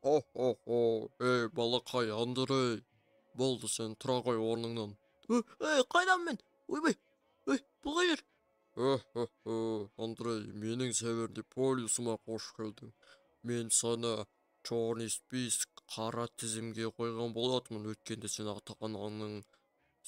Хо-хо-хо. Ей, балақай, Андрей. Болды, сен тұра ғой орныңнан. Қайдам мен? Ойбай, бұл қай жер? Андрей, менің северный полюсыма қош келдің. Мен сені черный список қара тізімге қойған болатынмын, өткенде сен ата-ананың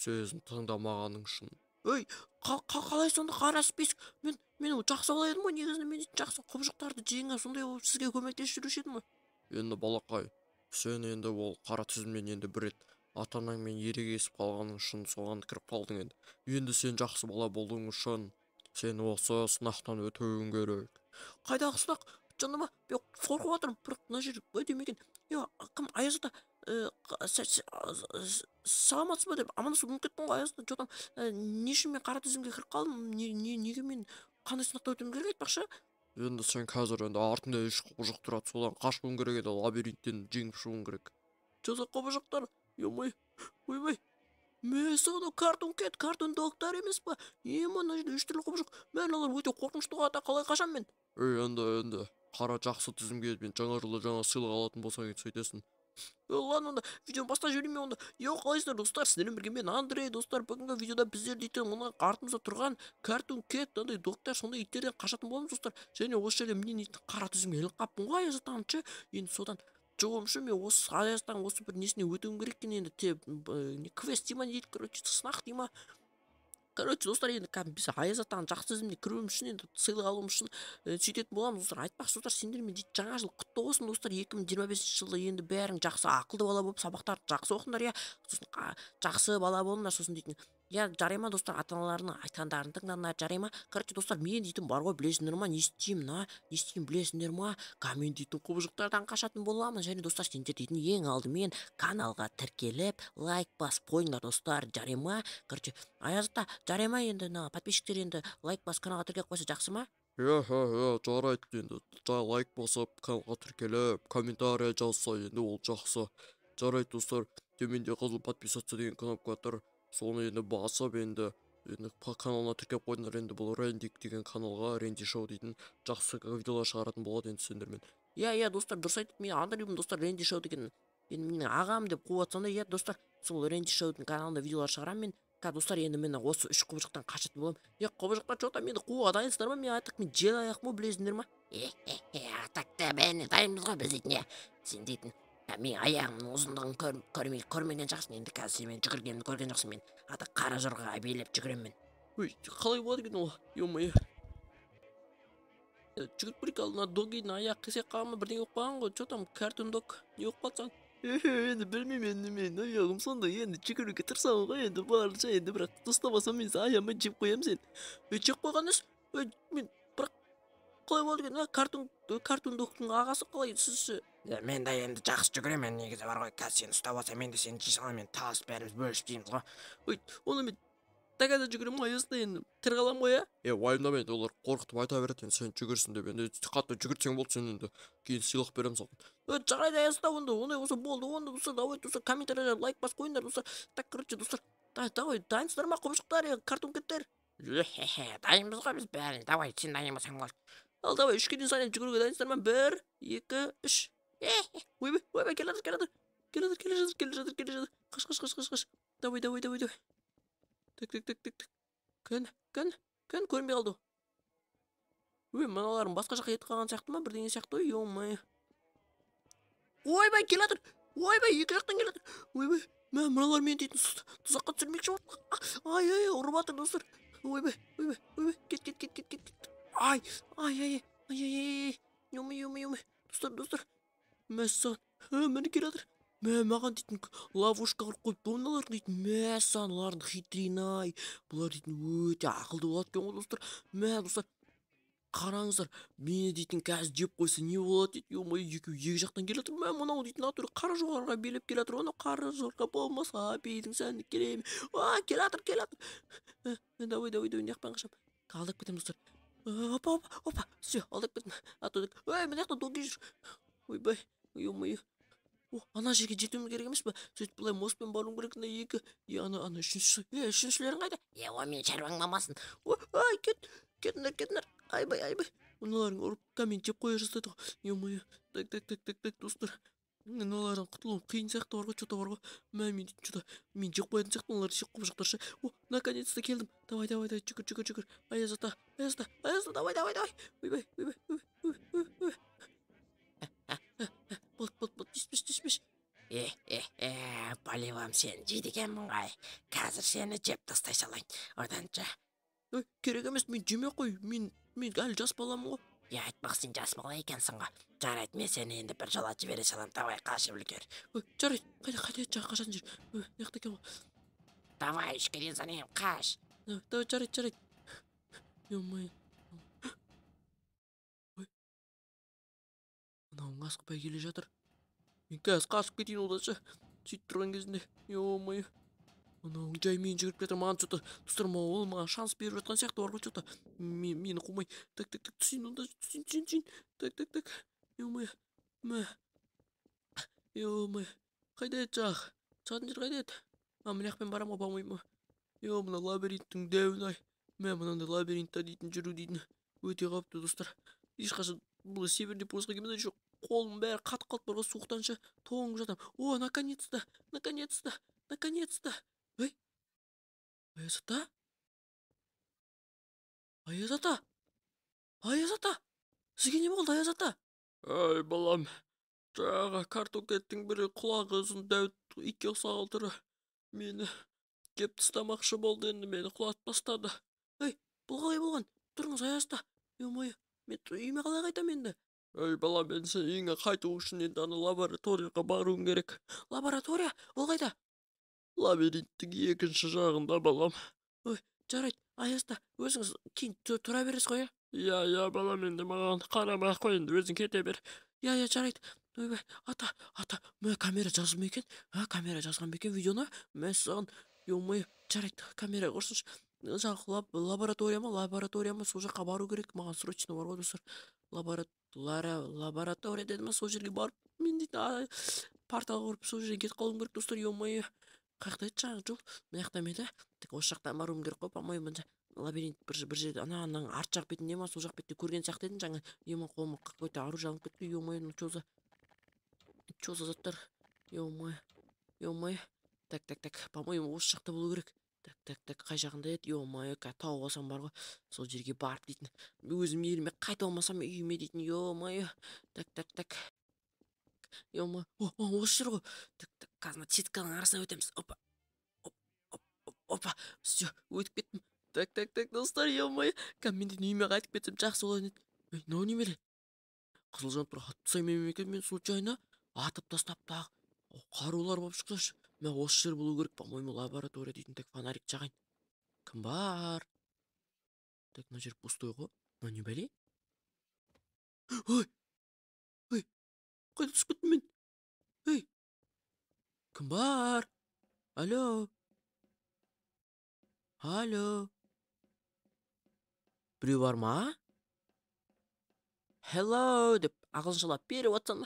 сөзін тыңдамағаның үшін. Қалай сонда қара список? Мен жақсы бала едім ғой, негізінде мен жақсы құбыжықтарды жеңіп сондай болып сізге көмектесіп жүруші едім ғой. Енді балақай, сен енді ол қара тізімнен енді бір рет ата-анаңмен ерегесіп қалғаның үшін соған кіріп қалдың енді. Енді сен жақсы бала болуың үшін сен осы сынақтан өтуің керек. Қайдағы сынақ? Жаныма, мен қорқып жатырмын, бірақ мына жер өтем екен. Кім Аяз ата, саламатсыз ба деп амандасып ұмытып кеттім ғой. Аяз ата, жотам, не үшін мен қара тізімге кіріп қалдым? Неге мен қандай сынақта өтуім керек айтпақшы? Енді сен қазір енді артында үш құбыжық тұрады, содан қашуың керек еді, лабиринттен жеңіп шығуың керек. Жаза құбыжықтар, ойбай, мәссаған, картун доктор емес па? Мына жерде үш түрлі құбыжық. Мен олар өте қорқынышты ғой ата, қалай қашам мен? Енді қара жақсы тізімге мен жаңа жылда жаңа сыйлық алатын болсаң енді сөйтесің. Ладно, онда видеоны бастап жіберейін мен онда. Қалайсыздар достар, сіздермен бірге мен Андрей. Достар, бүгінгі видеода біздер дейтін мына артымызда тұрған картун кет, андай доктор, сондай иттерден қашатын боламыз достар. Және осы жерде мен қара тізімге іліп қаппын ғой Аяз атаншы. Енді содан жоғым үшін мен осы Аяз атаның осы бір несіне өтуім керек екен енді. Квест дей ма не дейді, короче, сынақ дей ма. Короче, достар, енді біз Аяз атаның жақсы тізіміне кіруім үшін, енді сыйлық алуым үшін сөйтетін боламыз достар. Айтпақшы достар, сендермен дейді жаңа жыл құтты болсын достар. 2025 жылы енді бәрің жақсы ақылды бала болып сабақтарды жақсы оқыңдар, сосын жақсы бала болыңдар, сосын дейтін. Жарай ма достар, ата-аналарының айтқандарын тыңдаңдар, жарай ма? Короче, достар, мен дейтін бар ғой, білесіңдер ма, не істеймін білесіңдер ма? Мен дейтін құбыжықтардан қашатын боламын. Және достар, сендер дейтін ең алдымен каналға тіркеліп, лайк басып қойыңдар достар, жарай ма? Короче, Аяз ата, жарай ма енді подписчиктер енді лайк басып каналға тіркеліп қойса жақсы ма? Жарайды енді. Лайк басып, каналға тіркеліп, комментария жазса енді ол жақсы. Жарайды достар, төменде қызыл подписаться деген кнопка тұр. Соны енді басып енді каналына тіркеп қойыңдар. Енді бұл Рендик деген каналға, Ренди Шоу дейтін жақсы видеолар шығаратын болады енді сендермен. Достар, дұрыс айтып, мен Андреймін достар, Ренди Шоу деген енді менің ағам деп қуып жатсаңдар, достар, сол Ренди Шоудың каналында видеолар шығарамын мен. Достар, енді мен осы үш құбыжықтан қашатын боламын. Құбыжықтар жота мені қууға дайынсыздар ма? Мен айтық, мен жел аяқ ма, білесіңдер ма? Атақты бәріне дайынбыз ғой біз дейтін. Сен дейтін, мен аяғымның ұзындығын көрмеген жақсың. Енді қазір сен мен жүгіргенімді көрген жақсың. Мен ата қара жорғаға билеп жүгіремін мен. Қалай болады екен ол? Жүгіріп көрейік, алдына догидің аяқ кесек қалма бірдеңе болып қалған ғой. Жотам, картун дог, не болып қалсаң? Енді білмеймін, енді мен аяғым сондай, енді жүгіруге тырысамын ғой, енді барынша, енді бірақ ұстамасам мен аяғыммен жеп қоямын сен. Жеп қойғаныз? Мен бірақ қалай болды екен? Картун доктың ағасы қалай, сізші? Мен де енді жақсы жүгіремін, негізі бар ғой, қазір сен ұстап алсам, мен де сені жей саламын, мен таласып бәріміз бөлісіп жейміз ғой. Оны мен тагада жүгіремін ғой, Аязда енді тірі қалам ғой, уайымдама енді, олар қорқытып айта береді енді сен жүгірсін деп. Енді қатты жүгірсең болды, сен енді кейін сыйлық беремін саған. Жарайды Аязда, ондай болса болды, онда достар, давай достар, комментарияға лайк басып қойыңдар достар. Так, короче, достар, давай, дайынсыздар ма құбыжықтар, картун кеттер? Дайынбыз ғой біз бәрін, давай, сен дайын болсаң болды. Ал давай, үшке дейін сайын жүгіруге дайынсыздар ма? 1, 2, 3. Ойбай, келе жатыр. Қаш. Давай. Так. Көн, көрінбей қалды. Мыналарың басқа жаққа етіп қалған сияқты ма? Бірдеңе сияқты ғой, ё-май. Ойбай, келе жатыр. Екі жақтан келе жатыр. Ойбай, мыналар мен дейтін тұзаққа түсірмекші болды. Ай, ұрып жатыр достар. Ойбай, кет. Ай, ё-май. Достар. Мәссаған, мені келе жатыр. Маған дейтін ловушка құрып қойып, доналар дейтін, мәссаған, олардың хитрин-ай. Бұлар дейтін өте ақылды болады екен ғой достар. Достар, қараңыздар, мені дейтін қазір жеп қойса не болады дейді. Ё-май, екі жақтан келе жатыр. Мынау дейтін атыры қара жорғаға билеп келе жатыр. Оны қара жорға болмаса, бейдің сәнді келемін. Келе жатыр. Давай, не қпан қашам. Алдап кетем достар. Опа, все, алдап кеттім. Мына жақта доги жүр. Ойбай, ё-май. Ана жерге жетуім керек емес пе? Сөйтіп бұлай мостпен баруым керек, екі. Ана үшіншілерін қайда? Мен шаруаң мамасын. Кетіңдер. Айбай. Мыналарың ұрып камен жеп қоя жаздады ғой. Ё-май. Так, достар. Мыналардан құтылуым қиын сияқты бар ғой, что-то бар ғой. Мә, мен дейтін что-то мен жеп қоятын сияқтымын, оларды жеп қойып жақтаршы. О, наконец-то келдім. Давай, давай, давай, жүгір. Аяз ата, давай, давай, давай. Ойбай. Ой. Болды, түспеш. Поливам сен жейді екенмін ғой. Қазір сені жеп тастай салайын. Оданша. Ой, керек емес, мен жеме қой. Мен әлі жас баламын ғой. Айтпақ сен жас бала екенсің ғой. Жарайды, мен сені енді бір жолға жібере салам. Давай, қашып үлгер. Ой, жарайды. Қайда жаққа қашатын жер. Ой, мыяқта екен ғой. Давай, үшкеден санайым, қаш. Давай, жарайды. Ё-моё. Ой. Мынауың асықпай келе жатыр. Мен қазір қашып кетейін оданша. Сөйтіп тұрған кезінде. Ё-моё. Мынауың жаймен жүгіріп кетір. Маған что-то достар, ол маған шанс беріп жатқан сияқты бар ғой, что-то. Мені қумай. Так, түсейін онда. Түсейін. Так. Ё-моё. Мә. Ё-моё. Қайда еді жақ? Шығатын жер қайда еді? Мына жақпен барам ғой, по-моему. Мына лабиринттің дәуін-ай. Мынандай лабиринтта дейтін жүру дейтін өте қауіпті достар. Ешқашан бұл северный полюсқа келмeden жоқ. Қолым бәрі қатып қалып бар ғой, суықтанша тоңып жатам. О, наконец-то. Ой. Аяз ата. Сізге не болды, Аяз ата? Ай, балам. Жаңа картокеттің бірі құлағы ұзын дәуіт итке ұқсаған түрі. Мені кеп тастамақшы болды, енді мені құлатып тастады. Ой, бұл қалай болған? Тұрыңыз, Аяз ата. Ё-моё, мен үйіме қалай қайтам енді? Ой, балам, мен сен үйіңе қайту үшін енді ана лабораторияға баруың керек. Лаборатория? Ол қайда? Лабириттің екінші жағында, балам. Ой, жарайды, Аяз ата, өзіңіз кейін тұра бересіз ғой, иә, балам, енді маған қарамай ақ қой, енді өзің кете бер. Иә, жарайды. Ойбай, ата, мә, камера жазып ма екен? Камера жазған ба екен видеоны? Мә, саған, ё-моё, жарайды, камера құрсыншы. Жаңағы лаборатория ма, сол жаққа бару керек. Маған срочно бар ғой, достар. Лаборатория деді ма, сол жерге барып, мен дейтін портал құрып, сол жерге кетіп қалуым керек, достар, ё-моё. Қаяқта еді жаңағы жол? Мына жақтан еді? Так, осы жақтан баруым керек қой, по-моему, лабиринт бір жерде, ананың арт жақ бетінде ма, сол жақ бетте көрген сияқты едім жаңа. Қолыма какой-то оружие алып кетті. Ё-моё, ну что за заттар? Ё-моё. Так, по-моему, осы жақта болу керек. Так, қай жағында еді? Ё-моё, тауып алсам бар ғой, сол жерге барып дейтін. Өзім еліме қайта алмасам үйіме дейтін. Ё-моё. Так. Ё-моё. Осы жер ғой. Так, қазір сетканың арасына өтеміз. Опа. Все, өтіп кеттім. Так, достар, ё-моё. Мен үйіме қайтып кетсем жақсы болатын еді. Ой, мынау немене? Қызылжан тұр, атып тастаймын екен мен случайно. Атып тастап тағы. Қарулар болып шықсашы. Мен осы жер болу керек, по-моему, лаборатория дейтін. Так, фонарик жағайын. Кім бар? Так, мына жер пустой ғой. Мына не бәле? Ой. Қайда түсіп кеттім мен? Ой. Кім бар? Алло. Біреу бар ма? Hello деп ағылшыншалап беріп отсан.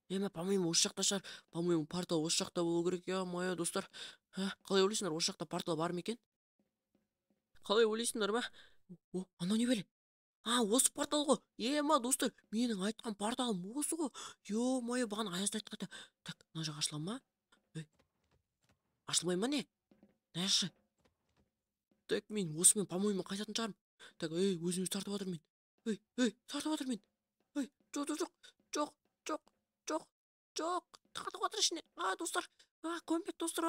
По-моему, осы жақта шығар. По-моему, портал осы жақта болу керек. Ё-моё, достар. Қалай ойлайсыңдар, осы жақта портал бар ма екен? Қалай ойлайсыңдар ма? О, анау не бәле? Осы портал ғой. Достар, менің айтқан порталым осы ғой. Ё-моё, бағана Аязда айтқанда. Так, мына жақ ашыла ма? Ашылмай ма не? Нашы. Так, мен осымен, по-моему, қайтатын шығармын. Так, өзіміз тартып жатыр мен. Тартып жатыр мен. Жоқ. Тартып жатыр ішіне. Достар. Көмек, достар.